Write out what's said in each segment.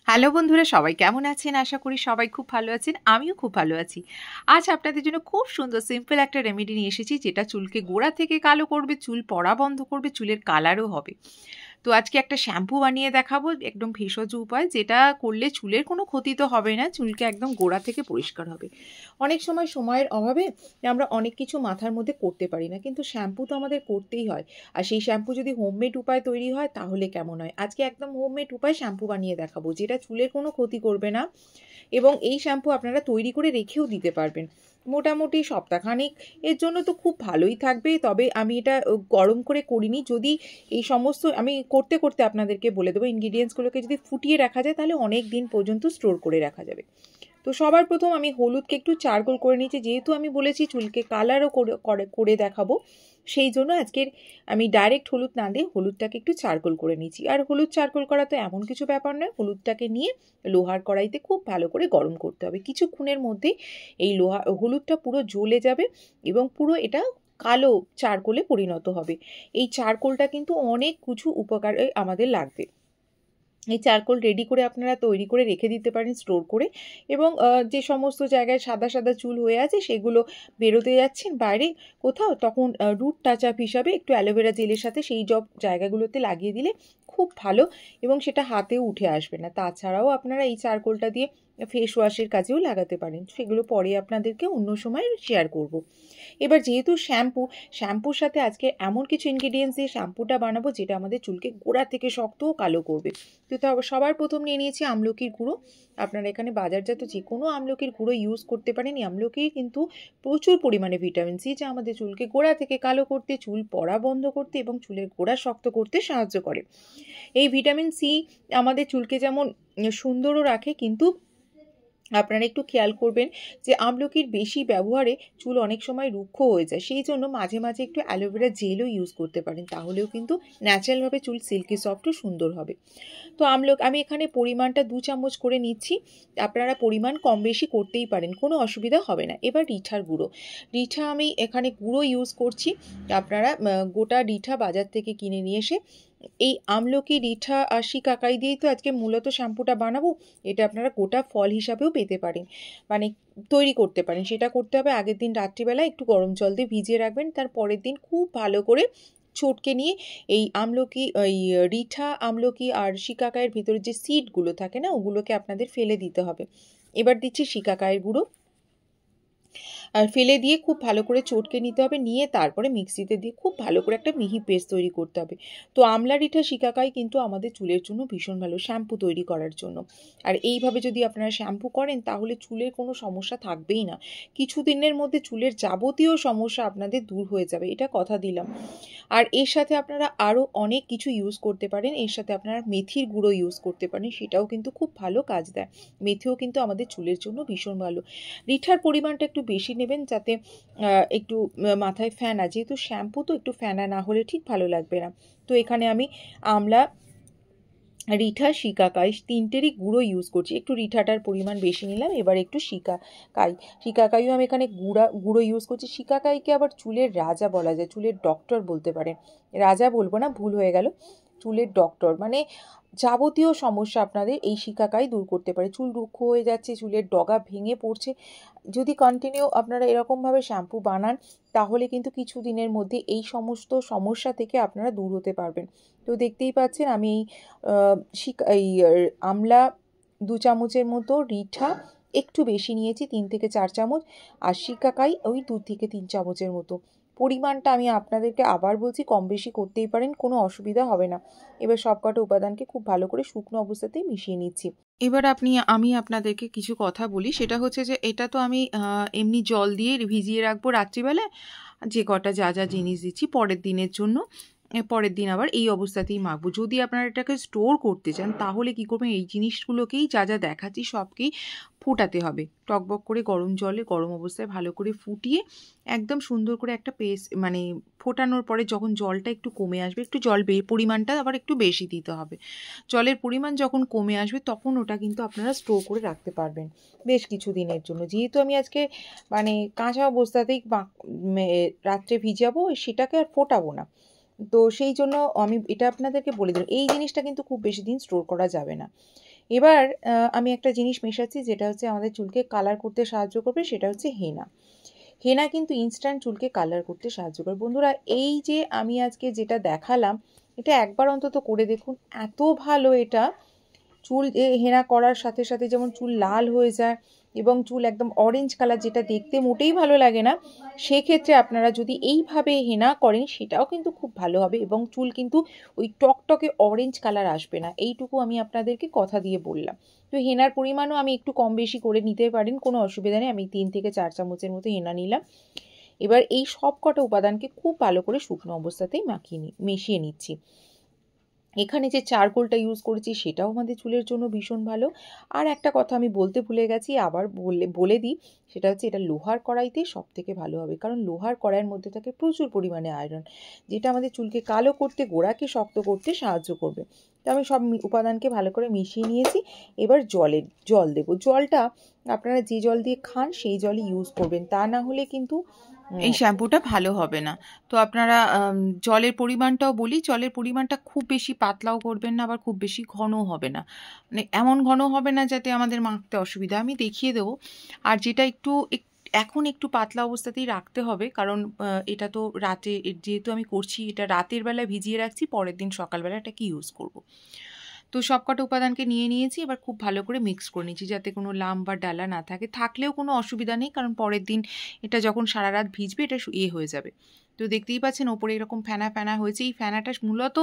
Hello বন্ধুরা, সবাই কেমন আছেন? আশা করি সবাই খুব ভালো আছেন। আমিও খুব ভালো আছি। আজ আপনাদের জন্য খুব সুন্দর সিম্পল একটা রেমেডি নিয়ে এসেছি, যেটা চুলকে গোড়া থেকে কালো করবে, চুল পড়া বন্ধ করবে, চুলের কালারও হবে। তো আজকে একটা শ্যাম্পু বানিয়ে দেখাবো, একদম ভেষজ উপায়, যেটা করলে চুলের কোনো ক্ষতি তো হবে না, চুলকে একদম গোড়া থেকে পরিষ্কার হবে। অনেক সময় সময়ের অভাবে আমরা অনেক কিছু মাথার মধ্যে করতে পারি না, কিন্তু শ্যাম্পু তো আমাদের করতেই হয়। আর সেই শ্যাম্পু যদি হোমমেড উপায় তৈরি হয় তাহলে কেমন হয়? আজকে একদম হোমমেড উপায় শ্যাম্পু বানিয়ে দেখাবো, যেটা চুলের কোনো ক্ষতি করবে না, এবং এই শ্যাম্পু আপনারা তৈরি করে রেখেও দিতে পারবেন। মোটামুটি সপ্তাহখানেক এর জন্য তো খুব ভালোই থাকবে। তবে আমি এটা গরম করে করিনি। যদি এই সমস্ত আমি করতে করতে আপনাদেরকে বলে দেবো, ইনগ্রিডিয়েন্টসগুলোকে যদি ফুটিয়ে রাখা যায় তাহলে অনেক দিন পর্যন্ত স্টোর করে রাখা যাবে। তো সবার প্রথম আমি হলুদকে একটু চারকোল করে নিয়েছি, যেহেতু আমি বলেছি চুলকে কালারও করে দেখাবো, সেই জন্য আজকের আমি ডাইরেক্ট হলুদ না দিয়ে হলুদটাকে একটু চারকোল করে নিয়েছি। আর হলুদ চারকোল করা তো এমন কিছু ব্যাপার নয়, হলুদটাকে নিয়ে লোহার কড়াইতে খুব ভালো করে গরম করতে হবে। কিছুক্ষণের মধ্যেই এই হলুদটা পুরো জ্বলে যাবে এবং পুরো এটা কালো চারকোলে পরিণত হবে। এই চারকোলটা কিন্তু অনেক কিছু উপকারে আমাদের লাগবে। এই চারকোল রেডি করে আপনারা তৈরি করে রেখে দিতে পারেন স্টোর করে, এবং যে সমস্ত জায়গায় সাদা সাদা চুল হয়ে আছে সেগুলো বেরোতে যাচ্ছেন বাইরে কোথাও, তখন রুট টাচ আপ হিসাবে একটু অ্যালোভেরা জেলের সাথে সেই সব জায়গাগুলোতে লাগিয়ে দিলে খুব ভালো, এবং সেটা হাতেও উঠে আসবে না। তাছাড়াও আপনারা এই চারকোলটা দিয়ে ফেস ওয়াশের কাজেও লাগাতে পারেন, সেগুলো পরে আপনাদেরকে অন্য সময় শেয়ার করব। এবার যেহেতু শ্যাম্পুর সাথে আজকে এমন কিছু ইনগ্রিডিয়েন্টস দিয়ে শ্যাম্পুটা বানাবো যেটা আমাদের চুলকে গোড়া থেকে শক্ত ও কালো করবে। তো সবার প্রথম নিয়ে নিয়েছি আমলকির গুঁড়ো। আপনারা এখানে বাজারজাত যে কোনো আমলকির গুঁড়ো ইউজ করতে পারেন। এই আমলকি কিন্তু প্রচুর পরিমাণে ভিটামিন সি, যা আমাদের চুলকে গোড়া থেকে কালো করতে, চুল পড়া বন্ধ করতে এবং চুলের গোড়া শক্ত করতে সাহায্য করে। এই ভিটামিন সি আমাদের চুলকে যেমন সুন্দরও রাখে, কিন্তু আপনারা একটু খেয়াল করবেন যে আমলকির বেশি ব্যবহারে চুল অনেক সময় রুক্ষ হয়ে যায়। সেই জন্য মাঝে মাঝে একটু অ্যালোভেরা জেলও ইউজ করতে পারেন, তাহলেও কিন্তু ন্যাচারালভাবে চুল সিল্কি সফট ও সুন্দর হবে। তো আমি এখানে পরিমাণটা 2 চামচ করে নিচ্ছি। আপনারা পরিমাণ কম বেশি করতেই পারেন, কোনো অসুবিধা হবে না। এবার রিঠার গুঁড়ো, রিঠা আমি এখানে গুঁড়ো ইউজ করছি। আপনারা গোটা রিঠা বাজার থেকে কিনে নিয়ে এসে এই আমলকি, রিঠা আর শিকাকাই দিয়েই তো আজকে মূলত শ্যাম্পুটা বানাবো। এটা আপনারা গোটা ফল হিসাবেও পেতে পারেন, মানে তৈরি করতে পারেন। সেটা করতে হবে, আগের দিন রাত্রিবেলা একটু গরম জল দিয়ে ভিজিয়ে রাখবেন, তার পরের দিন খুব ভালো করে চটকে নিয়ে এই আমলকি, এই রিঠা, আমলকি আর শিকাকাইয়ের ভিতরে যে সিডগুলো থাকে না, ওগুলোকে আপনাদের ফেলে দিতে হবে। এবার দিচ্ছি শিকাকাইয়ের গুঁড়ো, আর ফেলে দিয়ে খুব ভালো করে চটকে নিতে হবে, নিয়ে তারপরে মিক্সিতে দিয়ে খুব ভালো করে একটা মিহি পেস্ট তৈরি করতে হবে। তো আমলা, রিঠা, শিকাকাই কিন্তু আমাদের চুলের জন্য ভীষণ ভালো শ্যাম্পু তৈরি করার জন্য। আর এইভাবে যদি আপনারা শ্যাম্পু করেন তাহলে চুলের কোনো সমস্যা থাকবেই না। কিছুদিনের মধ্যে চুলের যাবতীয় সমস্যা আপনাদের দূর হয়ে যাবে, এটা কথা দিলাম। আর এর সাথে আপনারা আরও অনেক কিছু ইউজ করতে পারেন। এর সাথে আপনারা মেথির গুঁড়ো ইউজ করতে পারেন, সেটাও কিন্তু খুব ভালো কাজ দেয়। মেথিও কিন্তু আমাদের চুলের জন্য ভীষণ ভালো। রিঠার পরিমাণটা একটু বেশি নেবেন, যাতে একটু মাথায় ফেনা, যেহেতু শ্যাম্পু তো একটু ফেনা না হলে ঠিক ভালো লাগবে না। তো এখানে আমি আমলা, রিঠা, শিকাকাই তিনটেরই গুঁড়ো ইউজ করছি। একটু রিঠাটার পরিমাণ বেশি নিলাম। এবার একটু শিকাকাইও আমি এখানে গুঁড়ো ইউজ করছি। শিকাকাইকে আবার চুলের রাজা বলা যায়, চুলের ডক্টর বলতে পারেন। রাজা বলবো না, ভুল হয়ে গেল, চুলের ডক্টর। মানে যাবতীয় সমস্যা আপনাদের এই শিকাকাই দূর করতে পারে। চুল রুক্ষ হয়ে যাচ্ছে, চুলের ডগা ভেঙে পড়ছে, যদি কন্টিনিউ আপনারা এরকমভাবে শ্যাম্পু বানান তাহলে কিন্তু কিছু দিনের মধ্যে এই সমস্ত সমস্যা থেকে আপনারা দূর হতে পারবেন। তো দেখতেই পাচ্ছেন আমি এই আমলা 2 চামচের মতো, রিঠা একটু বেশি নিয়েছি 3 থেকে 4 চামচ, আর শিকাকাই ওই 2 থেকে 3 চামচের মতো। পরিমাণটা আমি আপনাদেরকে আবার বলছি, কম বেশি করতেই পারেন, কোনো অসুবিধা হবে না। এবার সবকটা উপাদানকে খুব ভালো করে শুকনো অবস্থাতেই মিশিয়ে নিচ্ছি। এবার আমি আপনাদেরকে কিছু কথা বলি, সেটা হচ্ছে যে এটা তো আমি এমনি জল দিয়ে ভিজিয়ে রাখবো রাত্রিবেলায়, যে কটা যা যা জিনিস দিচ্ছি পরের দিনের জন্য, পরের দিন আবার এই অবস্থাতেই মাখবো। যদি আপনারা এটাকে স্টোর করতে চান তাহলে কি করবেন, এই জিনিসগুলোকেই যা যা দেখাচ্ছি সবকেই ফোটাতে হবে। টকবক করে গরম জলে, গরম অবস্থায় ভালো করে ফুটিয়ে একদম সুন্দর করে একটা পেস্ট, মানে ফোটানোর পরে যখন জলটা একটু কমে আসবে, একটু পরিমাণটা আবার একটু বেশি দিতে হবে। জলের পরিমাণ যখন কমে আসবে তখন ওটা কিন্তু আপনারা স্টোর করে রাখতে পারবেন বেশ কিছু দিনের জন্য। যেহেতু আমি আজকে মানে কাঁচা অবস্থাতেই রাত্রে ভিজাবো, সেটাকে আর ফোটাবো না, তো সেই জন্য আমি এটা আপনাদেরকে বলে দিলাম। এই জিনিসটা কিন্তু খুব বেশি দিন স্টোর করা যাবে না। এবার আমি একটা জিনিস মেশাচ্ছি, যেটা হচ্ছে আমাদের চুলকে কালার করতে সাহায্য করবে, সেটা হচ্ছে হেনা। হেনা কিন্তু ইনস্ট্যান্ট চুলকে কালার করতে সাহায্য করে। বন্ধুরা, এই যে আমি আজকে যেটা দেখালাম, এটা একবার অন্তত করে দেখুন, এত ভালো এটা। চুল হেনা করার সাথে সাথে যেমন চুল লাল হয়ে যায় এবং চুল একদম অরেঞ্জ কালার, যেটা দেখতে মোটেই ভালো লাগে না, সেক্ষেত্রে আপনারা যদি এইভাবে হেনা করেন সেটাও কিন্তু খুব ভালো হবে এবং চুল কিন্তু ওই টকটকে অরেঞ্জ কালার আসবে না। এইটুকু আমি আপনাদেরকে কথা দিয়ে বললাম। তো হেনার পরিমাণও আমি একটু কম বেশি করে নিতে পারেন, কোনো অসুবিধা নেই। আমি 3 থেকে 4 চামচের মতো হেনা নিলাম। এবার এই সব কটা উপাদানকে খুব ভালো করে শুকনো অবস্থাতেই মিশিয়ে নিচ্ছি। এখানে যে চারকোলটা ইউজ করেছি সেটাও আমাদের চুলের জন্য ভীষণ ভালো। আর একটা কথা আমি বলতে ভুলে গেছি, আবার বলে দিই, সেটা হচ্ছে এটা লোহার কড়াইতে সব থেকে ভালো হবে, কারণ লোহার কড়াইয়ের মধ্যে থাকে প্রচুর পরিমাণে আয়রন, যেটা আমাদের চুলকে কালো করতে, গোড়াকে শক্ত করতে সাহায্য করবে। তো আমি সব উপাদানকে ভালো করে মিশিয়ে নিয়েছি। এবার জল দেবো। জলটা আপনারা যে জল দিয়ে খান সেই জলই ইউজ করবেন, তা না হলে কিন্তু এই শ্যাম্পুটা ভালো হবে না। তো আপনারা জলের পরিমাণটাও বলি, জলের পরিমাণটা খুব বেশি পাতলাও করবেন না, আবার খুব বেশি ঘনও হবে না, মানে এমন ঘন হবে না যাতে আমাদের মাখতে অসুবিধা। আমি দেখিয়ে দেবো। আর যেটা এখন একটু পাতলা অবস্থাতেই রাখতে হবে, কারণ এটা তো রাতে, যেহেতু আমি করছি এটা রাতের বেলায় ভিজিয়ে রাখছি, পরের দিন সকালবেলা এটাকে ইউজ করব। তো সবকটা উপাদানকে নিয়ে নিয়েছি, এবার খুব ভালো করে মিক্স করে নিচ্ছি যাতে কোনো লাম বা ডালা না থাকে। থাকলেও কোনো অসুবিধা নেই, কারণ পরের দিন এটা যখন সারা রাত ভিজবে এটা হয়ে যাবে। তো দেখতেই পাচ্ছেন ওপরে এরকম ফেনা ফেনা হয়েছে। এই ফেনাটা মূলত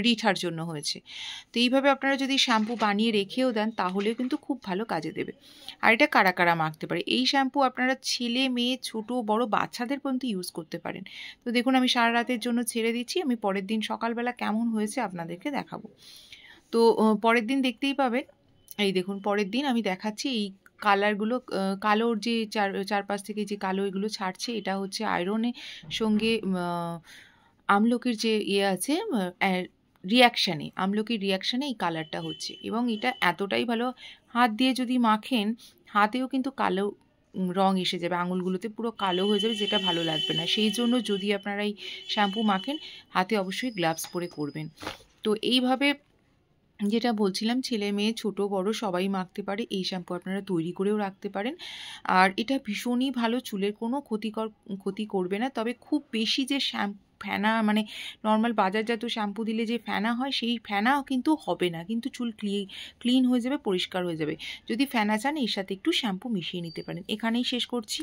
রিঠার জন্য হয়েছে। তো এইভাবে আপনারা যদি শ্যাম্পু বানিয়ে রেখেও দেন তাহলেও কিন্তু খুব ভালো কাজে দেবে। আর এটা কারা কারা মাখতে পারে, এই শ্যাম্পু আপনারা ছেলে মেয়ে ছোট বড় বাচ্চাদের পর্যন্ত ইউজ করতে পারেন। তো দেখুন আমি সারা রাতের জন্য ছেড়ে দিচ্ছি, আমি পরের দিন সকালবেলা কেমন হয়েছে আপনাদেরকে দেখাবো। তো পরের দিন দেখতেই পাবেন। এই দেখুন পরের দিন আমি দেখাচ্ছি এই কালারগুলো, কালোর যে চারপাশ থেকে যে কালো এগুলো ছাড়ছে, এটা হচ্ছে আয়রনের সঙ্গে আমলকির যে আছে রিয়াকশানে, আমলকির রিয়াকশানে এই কালারটা হচ্ছে, এবং এটা এতটাই ভালো। হাত দিয়ে যদি মাখেন হাতেও কিন্তু কালো রং এসে যাবে, আঙুলগুলোতে পুরো কালো হয়ে যাবে, যেটা ভালো লাগবে না। সেই জন্য যদি আপনারা এই শ্যাম্পু মাখেন হাতে অবশ্যই গ্লাভস পরে করবেন। তো এইভাবে যেটা বলছিলাম, ছেলে মেয়ে ছোট বড় সবাই মাখতে পারে। এই শ্যাম্পু আপনারা তৈরি করেও রাখতে পারেন। আর এটা ভীষণই ভালো, চুলের কোনো ক্ষতি করবে না। তবে খুব বেশি যে ফেনা, মানে নর্মাল বাজারজাত শ্যাম্পু দিলে যে ফেনা হয় সেই ফেনাও কিন্তু হবে না, কিন্তু চুল ক্লিন হয়ে যাবে, পরিষ্কার হয়ে যাবে। যদি ফেনা চান এর সাথে একটু শ্যাম্পু মিশিয়ে নিতে পারেন। এখানেই শেষ করছি।